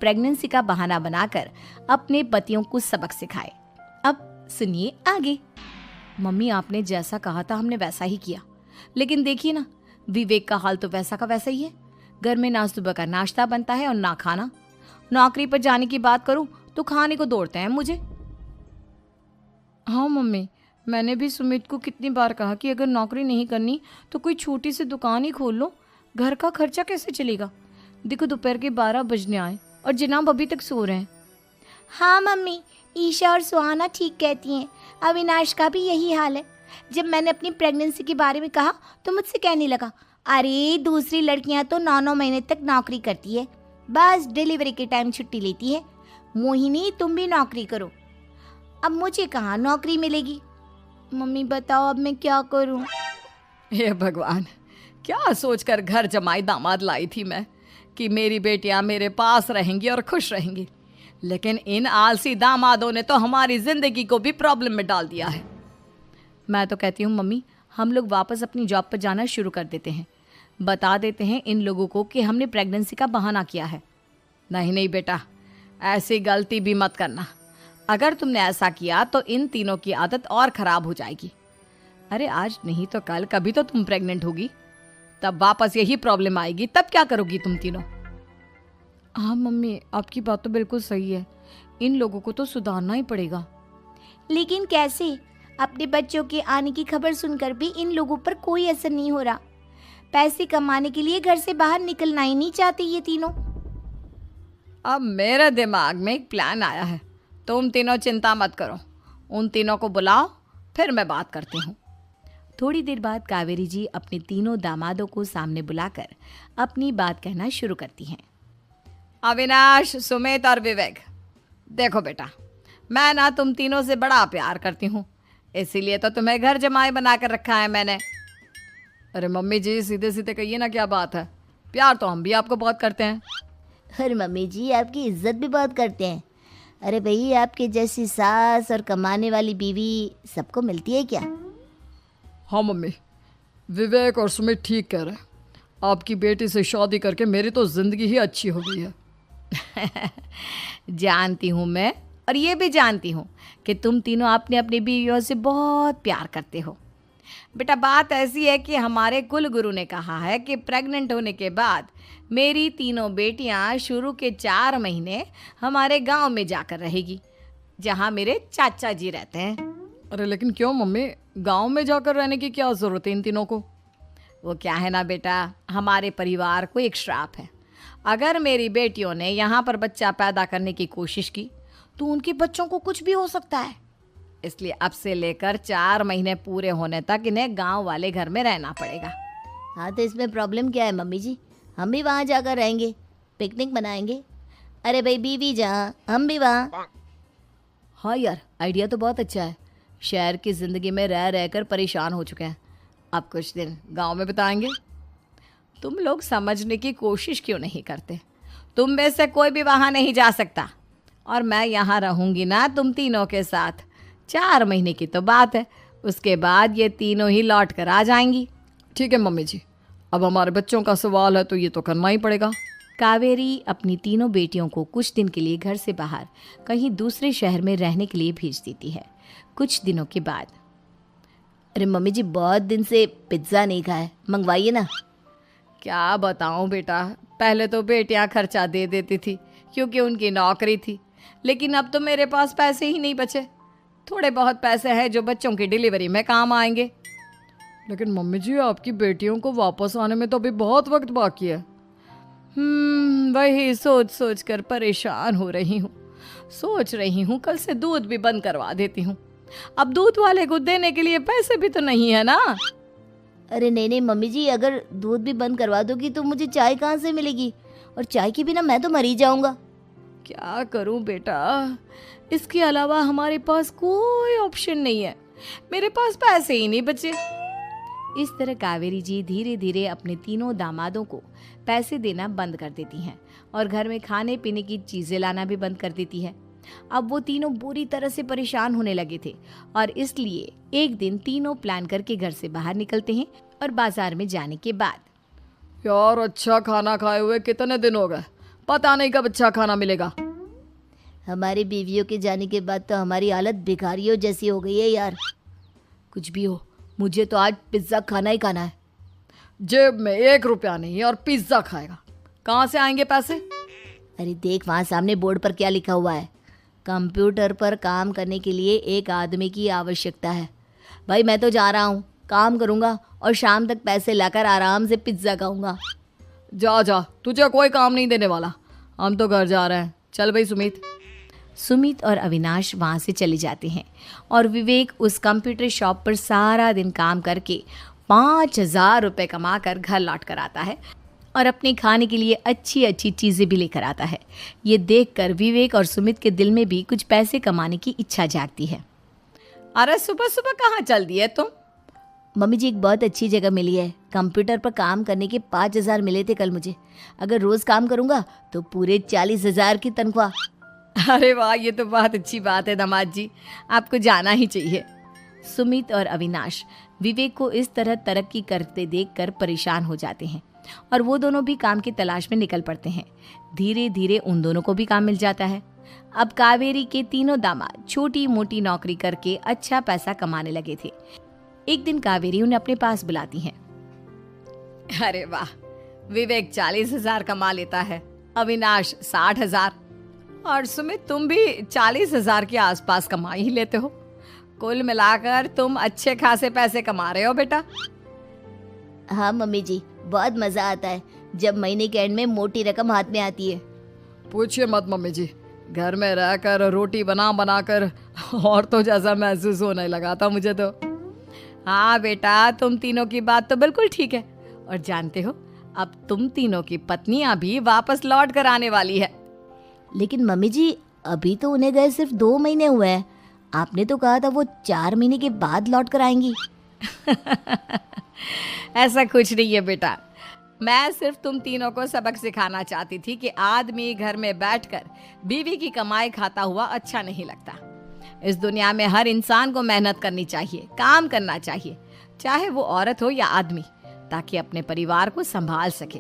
Pregnancy का बहाना बनाकर अपने पतियों को सबक सिखाए। अब सुनिए आगे। मम्मी, आपने जैसा कहा था हमने वैसा ही किया, लेकिन देखिए ना, विवेक का हाल तो वैसा का वैसा ही है। घर में ना सुबह का नाश्ता बनता है और ना खाना। नौकरी पर जाने की बात करूं तो खाने को दौड़ते हैं मुझे। हाँ मम्मी, मैंने भी सुमित को कितनी बार कहा कि अगर नौकरी नहीं करनी तो कोई छोटी सी दुकान ही खोल लो, घर का खर्चा कैसे चलेगा। देखो दोपहर के 12 बजने आए और जनाब अभी तक सो रहे हैं। हाँ मम्मी, ईशा और सुहाना ठीक कहती हैं। अविनाश का भी यही हाल है। जब मैंने अपनी प्रेगनेंसी के बारे में कहा तो मुझसे कहने लगा, अरे दूसरी लड़कियां तो 9-9 महीने तक नौकरी करती है, बस डिलीवरी के टाइम छुट्टी लेती है। मोहिनी, तुम भी नौकरी करो। अब मुझे कहाँ नौकरी मिलेगी। मम्मी बताओ अब मैं क्या करूँ। हे भगवान, क्या सोचकर घर जमाई दामाद लाई थी मैं कि मेरी बेटियां मेरे पास रहेंगी और खुश रहेंगी, लेकिन इन आलसी दामादों ने तो हमारी जिंदगी को भी प्रॉब्लम में डाल दिया है। मैं तो कहती हूँ मम्मी, हम लोग वापस अपनी जॉब पर जाना शुरू कर देते हैं। बता देते हैं इन लोगों को कि हमने प्रेगनेंसी का बहाना किया है। नहीं नहीं बेटा, ऐसी गलती भी मत करना। अगर तुमने ऐसा किया तो इन तीनों की आदत और ख़राब हो जाएगी। अरे आज नहीं तो कल कभी तो तुम प्रेग्नेंट होगी, तब वापस यही प्रॉब्लम आएगी, तब क्या करोगी तुम तीनों। हाँ मम्मी, आपकी बात तो बिल्कुल सही है। इन लोगों को तो सुधारना ही पड़ेगा। लेकिन कैसे? अपने बच्चों के आने की खबर सुनकर भी इन लोगों पर कोई असर नहीं हो रहा। पैसे कमाने के लिए घर से बाहर निकलना ही नहीं चाहते ये तीनों। अब मेरे दिमाग में एक प्लान आया है। तुम तीनों चिंता मत करो, उन तीनों को बुलाओ, फिर मैं बात करती हूँ। थोड़ी देर बाद कावेरी जी अपने तीनों दामादों को सामने बुलाकर अपनी बात कहना शुरू करती हैं। अविनाश, सुमित और विवेक, देखो बेटा, मैं ना तुम तीनों से बड़ा प्यार करती हूँ, इसीलिए तो तुम्हें घर जमाई बना कर रखा है मैंने। अरे मम्मी जी, सीधे सीधे कहिए ना, क्या बात है। प्यार तो हम भी आपको बहुत करते हैं। अरे मम्मी जी, आपकी इज्जत भी बहुत करते हैं। अरे भाई, आपके जैसी सास और कमाने वाली बीवी सबको मिलती है क्या? हाँ मम्मी, विवेक और सुमित ठीक कह रहे हैं। आपकी बेटी से शादी करके मेरी तो ज़िंदगी ही अच्छी हो गई है। जानती हूँ मैं, और ये भी जानती हूँ कि तुम तीनों अपने अपनी बीवियों से बहुत प्यार करते हो। बेटा, बात ऐसी है कि हमारे कुल गुरु ने कहा है कि प्रेग्नेंट होने के बाद मेरी तीनों बेटियां शुरू के 4 महीने हमारे गांव में जाकर रहेगी, जहां मेरे चाचा जी रहते हैं। अरे लेकिन क्यों मम्मी, गांव में जाकर रहने की क्या ज़रूरत है इन तीनों को। वो क्या है ना बेटा, हमारे परिवार को एक श्राप है। अगर मेरी बेटियों ने यहाँ पर बच्चा पैदा करने की कोशिश की तो उनके बच्चों को कुछ भी हो सकता है। इसलिए अब से लेकर 4 महीने पूरे होने तक इन्हें गांव वाले घर में रहना पड़ेगा। हाँ तो इसमें प्रॉब्लम क्या है मम्मी जी, हम भी वहाँ जाकर रहेंगे, पिकनिक मनाएंगे। अरे भाई, बीवी जहाँ हम भी वहाँ। हाँ यार, आइडिया तो बहुत अच्छा है। शहर की ज़िंदगी में रह रहकर परेशान हो चुके हैं, अब कुछ दिन गांव में बिताएंगे। तुम लोग समझने की कोशिश क्यों नहीं करते। तुम में से कोई भी वहाँ नहीं जा सकता, और मैं यहाँ रहूँगी ना तुम तीनों के साथ। 4 महीने की तो बात है, उसके बाद ये तीनों ही लौट कर आ जाएंगी। ठीक है मम्मी जी, अब हमारे बच्चों का सवाल है तो ये तो करना ही पड़ेगा। कावेरी अपनी तीनों बेटियों को कुछ दिन के लिए घर से बाहर कहीं दूसरे शहर में रहने के लिए भेज देती है। कुछ दिनों के बाद, अरे मम्मी जी, बहुत दिन से पिज्ज़ा नहीं खाया, मंगवाइए ना। क्या बताऊं बेटा, पहले तो बेटियां खर्चा दे देती थी क्योंकि उनकी नौकरी थी, लेकिन अब तो मेरे पास पैसे ही नहीं बचे। थोड़े बहुत पैसे हैं जो बच्चों की डिलीवरी में काम आएंगे। लेकिन मम्मी जी, आपकी बेटियों को वापस आने में तो अभी बहुत वक्त बाकी है। वही सोच सोच कर परेशान हो रही हूँ। सोच रही हूँ कल से दूध भी बंद करवा देती हूँ। अब दूध वाले को देने के लिए पैसे भी तो नहीं है ना। अरे नहीं नहीं मम्मी जी, अगर दूध भी बंद करवा दोगी तो मुझे चाय कहाँ से मिलेगी, और चाय के बिना मैं तो मर ही जाऊंगा। क्या करूं बेटा, इसके अलावा हमारे पास कोई ऑप्शन नहीं है। मेरे पास पैसे ही नहीं बचे। इस तरह कावेरी जी धीरे धीरे अपने तीनों दामादों को पैसे देना बंद कर देती हैं और घर में खाने पीने की चीज़ें लाना भी बंद कर देती है। अब वो तीनों बुरी तरह से परेशान होने लगे थे और इसलिए एक दिन तीनों प्लान करके घर से बाहर निकलते हैं और बाजार में जाने के बाद, यार अच्छा खाना खाए हुए कितने दिन हो गए, पता नहीं कब अच्छा खाना मिलेगा। हमारी बीवियों के जाने के बाद तो हमारी हालत भिखारियों जैसी हो गई है यार। कुछ भी हो, मुझे तो आज पिज्ज़ा खाना ही खाना है। जेब में 1 रुपया नहीं है और पिज्ज़ा खाएगा, कहाँ से आएंगे पैसे? अरे देख वहाँ सामने बोर्ड पर क्या लिखा हुआ है, कंप्यूटर पर काम करने के लिए एक आदमी की आवश्यकता है। भाई मैं तो जा रहा हूँ, काम करूँगा और शाम तक पैसे लाकर आराम से पिज्ज़ा खाऊंगा। जा जा, तुझे कोई काम नहीं देने वाला, हम तो घर जा रहे हैं। चल भाई सुमित। सुमित और अविनाश वहाँ से चले जाते हैं और विवेक उस कंप्यूटर शॉप पर सारा दिन काम करके 5,000 रुपये कमा कर घर लौट कर आता है और अपने खाने के लिए अच्छी अच्छी चीज़ें भी लेकर आता है। ये देखकर विवेक और सुमित के दिल में भी कुछ पैसे कमाने की इच्छा जागती है। अरे सुबह सुबह कहाँ चल दिए तुम? मम्मी जी एक बहुत अच्छी जगह मिली है, कंप्यूटर पर काम करने के 5,000 मिले थे कल मुझे। अगर रोज़ काम करूँगा तो पूरे 40,000 की तनख्वाह। अरे वाह, ये तो बहुत अच्छी बात है दामाद जी, आपको जाना ही चाहिए। सुमित और अविनाश विवेक को इस तरह तरक्की करते देखकर परेशान हो जाते हैं और वो दोनों भी काम की तलाश में निकल पड़ते हैं। धीरे धीरे उन दोनों को भी काम मिल जाता है। अब कावेरी के तीनों दामाद छोटी मोटी नौकरी करके अच्छा पैसा कमाने लगे थे। एक दिन कावेरी उन्हें अपने पास बुलाती हैं। अरे वाह, विवेक 40,000 कमा लेता है, अविनाश 60,000 और सुमित तुम भी 40,000 के आसपास कमा ही लेते हो। कुल मिलाकर तुम अच्छे खासे पैसे कमा रहे हो बेटा। हाँ मम्मी जी, बहुत मज़ा आता है जब महीने के एंड में मोटी रकम हाथ में आती है। पूछिए मत मम्मी जी, घर में रहकर रोटी बना बना कर और तो जैसा महसूस होने लगा था मुझे तो। हाँ बेटा, तुम तीनों की बात तो बिल्कुल ठीक है। और जानते हो, अब तुम तीनों की पत्नियां भी वापस लौट कर आने वाली है। लेकिन मम्मी जी अभी तो उन्हें गए सिर्फ 2 महीने हुए हैं, आपने तो कहा था वो 4 महीने के बाद लौट कर आएंगी। ऐसा कुछ नहीं है बेटा, मैं सिर्फ तुम तीनों को सबक सिखाना चाहती थी कि आदमी घर में बैठकर बीवी की कमाई खाता हुआ अच्छा नहीं लगता। इस दुनिया में हर इंसान को मेहनत करनी चाहिए, काम करना चाहिए, चाहे वो औरत हो या आदमी, ताकि अपने परिवार को संभाल सके।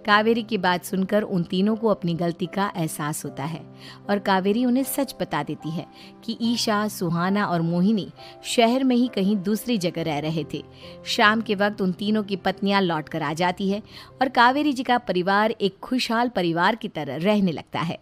कावेरी की बात सुनकर उन तीनों को अपनी गलती का एहसास होता है और कावेरी उन्हें सच बता देती है कि ईशा, सुहाना और मोहिनी शहर में ही कहीं दूसरी जगह रह रहे थे। शाम के वक्त उन तीनों की पत्नियां लौट कर आ जाती है और कावेरी जी का परिवार एक खुशहाल परिवार की तरह रहने लगता है।